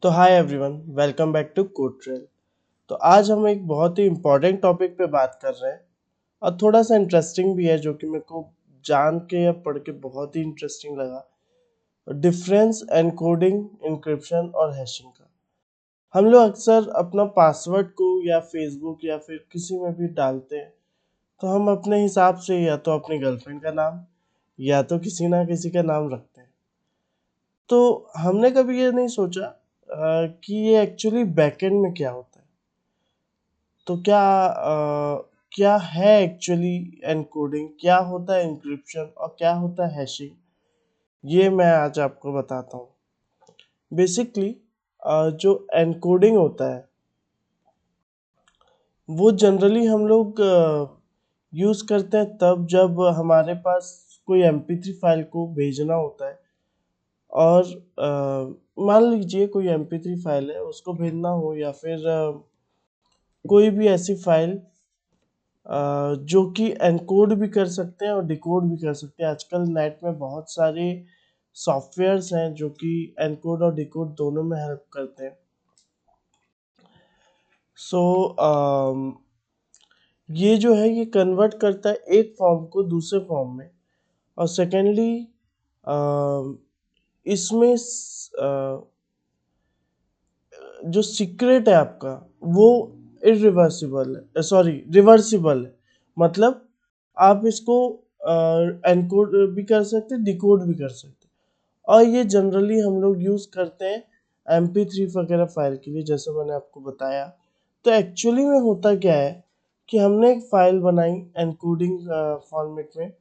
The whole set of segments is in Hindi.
तो hi everyone, welcome back to code trail. तो आज हम एक बहुत ही इम्पोर्टेंट टॉपिक पे बात कर रहे हैं और थोड़ा सा इंटरेस्टिंग भी है, जो कि मेरे को जान के या पढ़ के बहुत ही इंटरेस्टिंग लगा। डिफरेंस एनकोडिंग, इंक्रिप्शन और हैशिंग का। हम लोग अक्सर अपना पासवर्ड को या फेसबुक या फिर किसी में भी डालते हैं, तो हम अपने हिसाब से या तो अपनी गर्लफ्रेंड का नाम या तो किसी ना किसी का नाम रखते हैं। तो हमने कभी ये नहीं सोचा कि ये एक्चुअली बैकएंड में क्या होता है। तो क्या है एक्चुअली एनकोडिंग, क्या होता है इंक्रिप्शन और क्या होता है हैशिंग, ये मैं आज आपको बताता हूँ। बेसिकली जो एनकोडिंग होता है वो जनरली हम लोग यूज़ करते हैं तब जब हमारे पास कोई MP3 फाइल को भेजना होता है। और मान लीजिए कोई MP3 फाइल है, उसको भेजना हो या फिर कोई भी ऐसी फाइल जो कि एनकोड भी कर सकते हैं और डिकोड भी कर सकते हैं। आजकल नेट में बहुत सारे सॉफ्टवेयर्स हैं जो कि एनकोड और डिकोड दोनों में हेल्प करते हैं। सो ये जो है ये कन्वर्ट करता है एक फॉर्म को दूसरे फॉर्म में। और सेकेंडली इसमें जो सीक्रेट है आपका वो इरिवर्सिबल है, सॉरी रिवर्सिबल है। मतलब आप इसको एनकोड भी कर सकते हैं, डिकोड भी कर सकते हैं। और ये जनरली हम लोग यूज़ करते हैं MP3 वगैरह फाइल के लिए, जैसे मैंने आपको बताया। तो एक्चुअली में होता क्या है कि हमने एक फाइल बनाई एनकोडिंग फॉर्मेट में,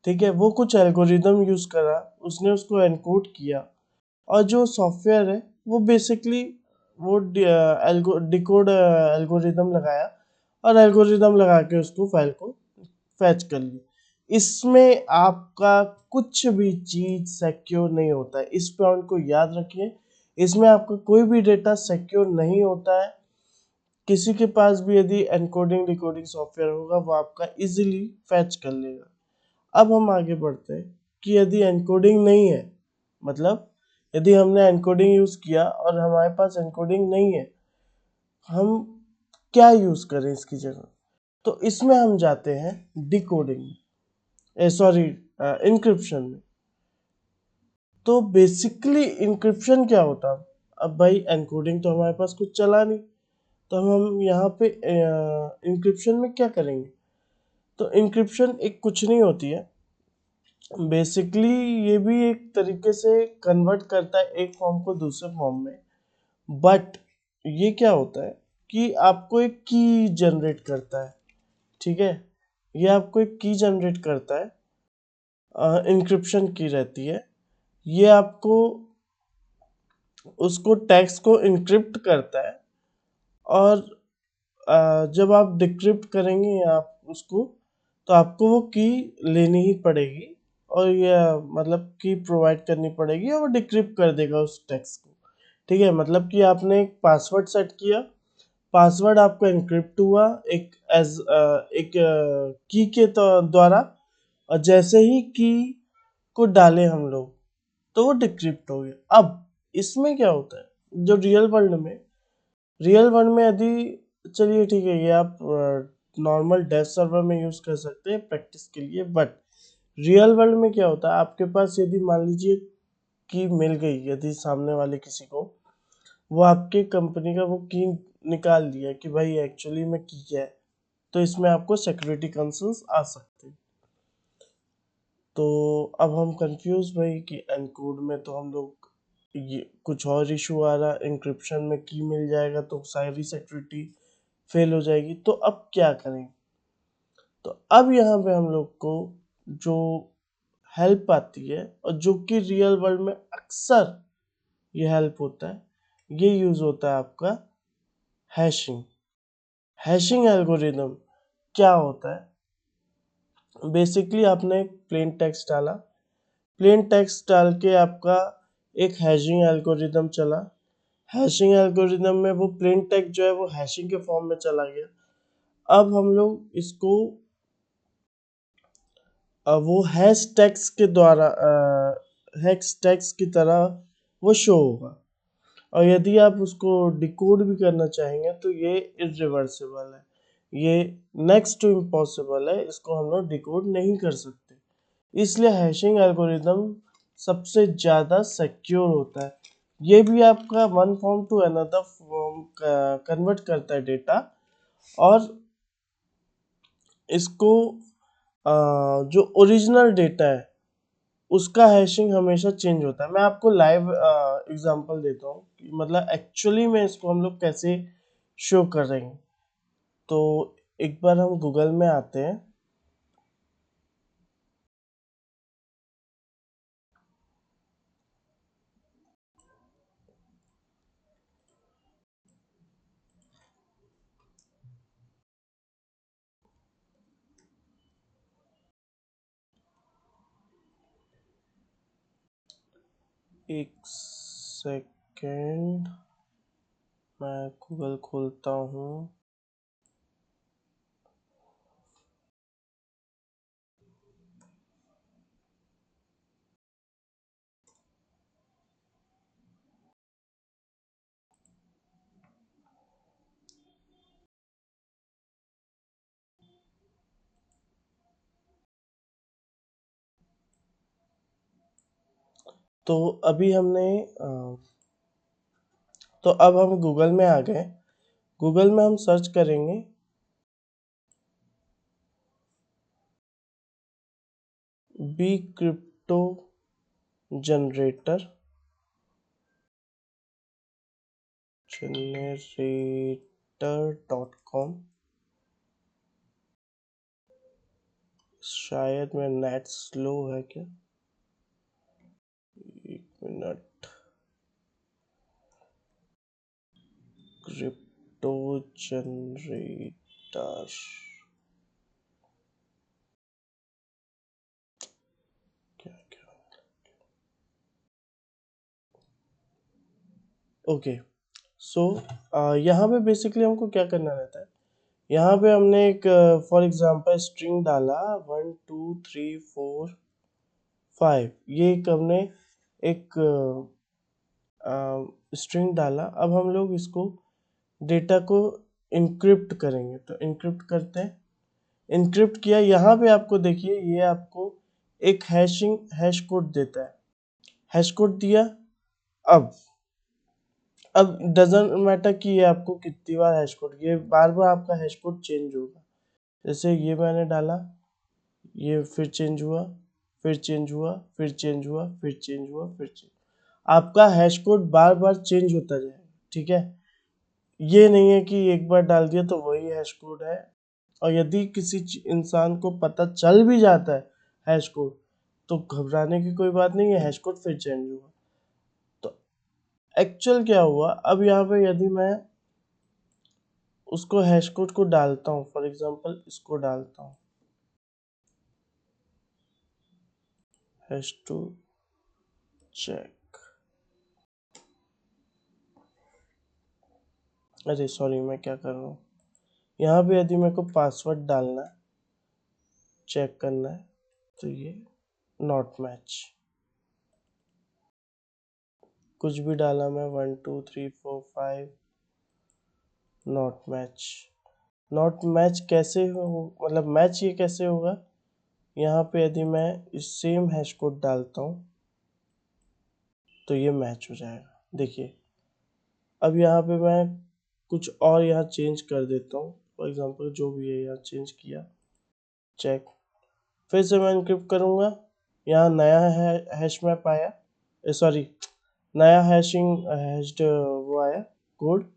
ठीक है। वो कुछ एल्गोरिदम यूज़ करा, उसने उसको एनकोड किया। और जो सॉफ्टवेयर है वो बेसिकली वो डिकोड एल्गोरिदम लगाया और एल्गोरिदम लगा के उसको फाइल को फैच कर ली। इसमें आपका कुछ भी चीज सिक्योर नहीं होता है, इस पॉइंट को याद रखिए। इसमें आपका कोई भी डेटा सिक्योर नहीं होता है। किसी के पास भी यदि एनकोडिंग डिकोडिंग सॉफ्टवेयर होगा वो आपका इजीली फैच कर लेगा। अब हम आगे बढ़ते हैं कि यदि एनकोडिंग नहीं है, मतलब यदि हमने एनकोडिंग यूज किया और हमारे पास एनकोडिंग नहीं है, हम क्या यूज करें इसकी जगह। तो इसमें हम जाते हैं डिकोडिंग में, सॉरी इंक्रिप्शन में। तो बेसिकली इंक्रिप्शन क्या होता है। अब भाई एनकोडिंग तो हमारे पास कुछ चला नहीं, तो हम यहाँ पे इंक्रिप्शन में क्या करेंगे। तो इंक्रिप्शन एक कुछ नहीं होती है, बेसिकली ये भी एक तरीके से कन्वर्ट करता है एक फॉर्म को दूसरे फॉर्म में। बट ये क्या होता है कि आपको एक की जनरेट करता है, ठीक है। ये आपको एक की जनरेट करता है, इंक्रिप्शन की रहती है। ये आपको उसको टेक्स्ट को इंक्रिप्ट करता है। और जब आप डिक्रिप्ट करेंगे आप उसको, तो आपको वो की लेनी ही पड़ेगी और ये मतलब की प्रोवाइड करनी पड़ेगी और डिक्रिप्ट कर देगा उस टेक्स्ट को, ठीक है। मतलब कि आपने एक पासवर्ड सेट किया, पासवर्ड आपका एनक्रिप्ट हुआ एक की के द्वारा। और जैसे ही की को डाले हम लोग, तो वो डिक्रिप्ट हो गया। अब इसमें क्या होता है, जो रियल वर्ल्ड में यदि, चलिए ठीक है, ये आप नॉर्मल डेव सर्वर में यूज कर सकते हैं प्रैक्टिस के लिए। बट रियल वर्ल्ड में क्या होता है, आपके पास यदि मान लीजिए की मिल गई, यदि सामने वाले किसी को, वो आपके कंपनी का वो की निकाल दिया कि भाई एक्चुअली में की क्या है, तो इसमें आपको सिक्योरिटी कंसर्न्स आ सकते हैं। तो अब हम कंफ्यूज भाई कि एनकोड में तो हम लोग ये कुछ और इशू आ रहा, इंक्रिप्शन में की मिल जाएगा तो सारी सिक्योरिटी फेल हो जाएगी। तो अब क्या करें। तो अब यहाँ पे हम लोग को जो हेल्प आती है और जो कि रियल वर्ल्ड में अक्सर ये हेल्प होता है, ये यूज होता है आपका हैशिंग। हैशिंग एल्गोरिदम क्या होता है, बेसिकली आपने एक प्लेन टेक्स्ट डाला, प्लेन टेक्स्ट डाल के आपका एक हैशिंग एल्गोरिदम चला। हैशिंग एल्गोरिदम में वो प्लेन टेक्स्ट जो है वो हैशिंग के फॉर्म में चला गया। अब हम लोग इसको वो हैश टैग्स के द्वारा हैश टैग्स की तरह वो शो होगा। और यदि आप उसको डिकोड भी करना चाहेंगे तो ये इरिवर्सिबल है, ये नेक्स्ट टू इम्पॉसिबल है, इसको हम लोग डिकोड नहीं कर सकते। इसलिए हैशिंग एल्गोरिदम सबसे ज़्यादा सिक्योर होता है। ये भी आपका one form to another form convert करता है डेटा, और इसको जो ओरिजिनल डेटा है उसका हैशिंग हमेशा चेंज होता है। मैं आपको लाइव एग्जांपल देता हूँ कि मतलब एक्चुअली में इसको हम लोग कैसे शो करेंगे। तो एक बार हम गूगल में आते हैं। एक सेकेंड, मैं गूगल खोलता हूँ। तो अभी हमने तो अब हम गूगल में आ गए। गूगल में हम सर्च करेंगे बी क्रिप्टो जनरेटर जनरेटर.com। शायद मेरा नेट स्लो है क्या, एक मिनट। क्रिप्टो जनरेटर, क्या क्या, ओके। सो यहाँ पे बेसिकली हमको क्या करना रहता है, यहाँ पे हमने एक फॉर एग्जांपल स्ट्रिंग डाला 1 2 3 4 5, ये एक हमने एक स्ट्रिंग डाला। अब हम लोग इसको डेटा को इनक्रिप्ट करेंगे, तो इनक्रिप्ट करते हैं। इनक्रिप्ट किया, यहाँ पे आपको देखिए ये आपको एक हैश कोड देता है। हैश कोड दिया। अब अब डजंट मैटर कि ये आपको कितनी बार हैश कोड, ये बार बार आपका हैश कोड चेंज होगा। जैसे ये मैंने डाला, ये फिर चेंज हुआ, फिर चेंज हुआ, फिर चेंज हुआ, फिर चेंज हुआ, फिर चेंज। आपका हैश कोड बार बार चेंज होता जाएगा, ठीक है। ये नहीं है कि एक बार डाल दिया तो वही हैश कोड है। और यदि किसी इंसान को पता चल भी जाता है हैश कोड, तो घबराने की कोई बात नहीं है, हैश कोड फिर चेंज हुआ। तो एक्चुअल क्या हुआ, अब यहाँ पे यदि मैं उसको हैश कोड को डालता हूँ, फॉर एग्जांपल इसको डालता हूँ हैश टू चेक, अरे सॉरी मैं क्या कर रहा हूँ, यहाँ पे यदि मेरे को पासवर्ड डालना है, चेक करना है, तो ये नॉट मैच, कुछ भी डाला मैं 1 2 3 4 5, नॉट मैच। नॉट मैच कैसे हो, मतलब मैच ये कैसे होगा, यहाँ पे यदि मैं इस सेम हैश कोड डालता हूँ तो ये मैच हो जाएगा। देखिए अब यहाँ पे मैं कुछ और यहाँ चेंज कर देता हूँ, फॉर एग्जांपल जो भी है यहाँ चेंज किया, चेक। फिर से मैं इनक्रिप्ट करूँगा, यहाँ नया है हैश मैप आया, सॉरी नया हैश्ड वो आया कोड।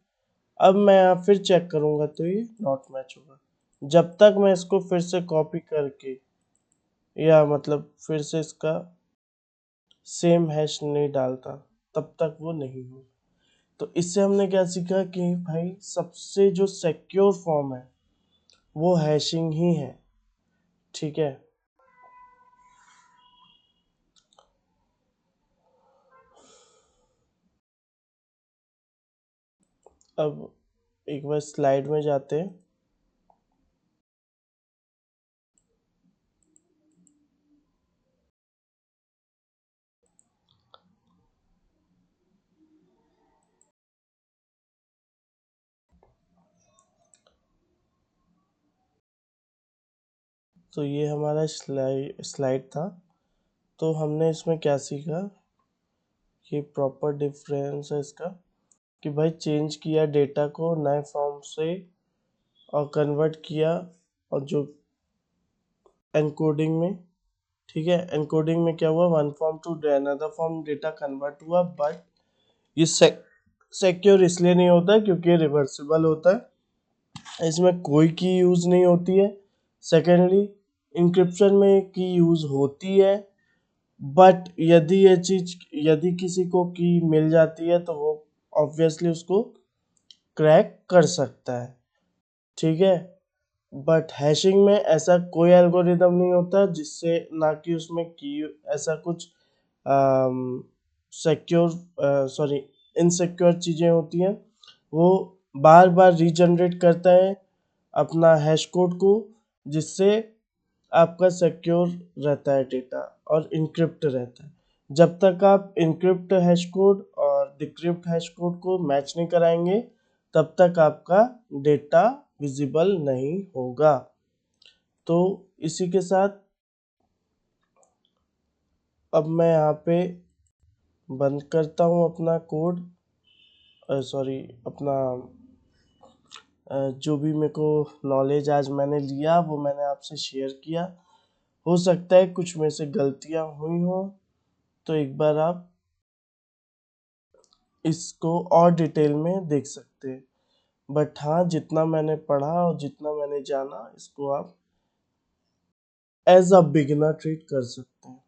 अब मैं यहाँ फिर चेक करूँगा तो ये नॉट मैच होगा। जब तक मैं इसको फिर से कॉपी करके या मतलब फिर से इसका सेम हैश नहीं डालता, तब तक वो नहीं होगा। तो इससे हमने क्या सीखा कि भाई सबसे जो सिक्योर फॉर्म है वो हैशिंग ही है, ठीक है। अब एक बार स्लाइड में जाते हैं। तो ये हमारा स्लाइड था। तो हमने इसमें क्या सीखा, ये प्रॉपर डिफरेंस है इसका, कि भाई चेंज किया डेटा को नए फॉर्म से और कन्वर्ट किया, और जो एनकोडिंग में, ठीक है, एनकोडिंग में क्या हुआ, one form to another form data convert हुआ, बट ये सिक्योर इसलिए नहीं होता क्योंकि रिवर्सिबल होता है, इसमें कोई की यूज नहीं होती है। सेकेंडली, इंक्रिप्शन में की यूज होती है, बट यदि किसी को की मिल जाती है तो वो ऑब्वियसली उसको क्रैक कर सकता है, ठीक है। बट हैशिंग में ऐसा कोई एल्गोरिदम नहीं होता जिससे, ना कि उसमें की ऐसा कुछ सिक्योर सॉरी इनसिक्योर चीज़ें होती हैं। वो बार बार रीजनरेट करता है अपना हैश कोड को, जिससे आपका सिक्योर रहता है डेटा और इनक्रिप्ट रहता है। जब तक आप इनक्रिप्ट हैश कोड और डिक्रिप्ट हैश कोड को मैच नहीं कराएंगे, तब तक आपका डेटा विजिबल नहीं होगा। तो इसी के साथ अब मैं यहाँ पे बंद करता हूँ अपना कोड, सॉरी अपना जो भी मेरे को नॉलेज आज मैंने लिया वो मैंने आपसे शेयर किया। हो सकता है कुछ में से गलतियाँ हुई हो, तो एक बार आप इसको और डिटेल में देख सकते हैं। बट हाँ, जितना मैंने पढ़ा और जितना मैंने जाना, इसको आप एज अ बिगिनर ट्रीट कर सकते हैं।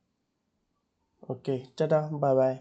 Okay, tata, bye bye.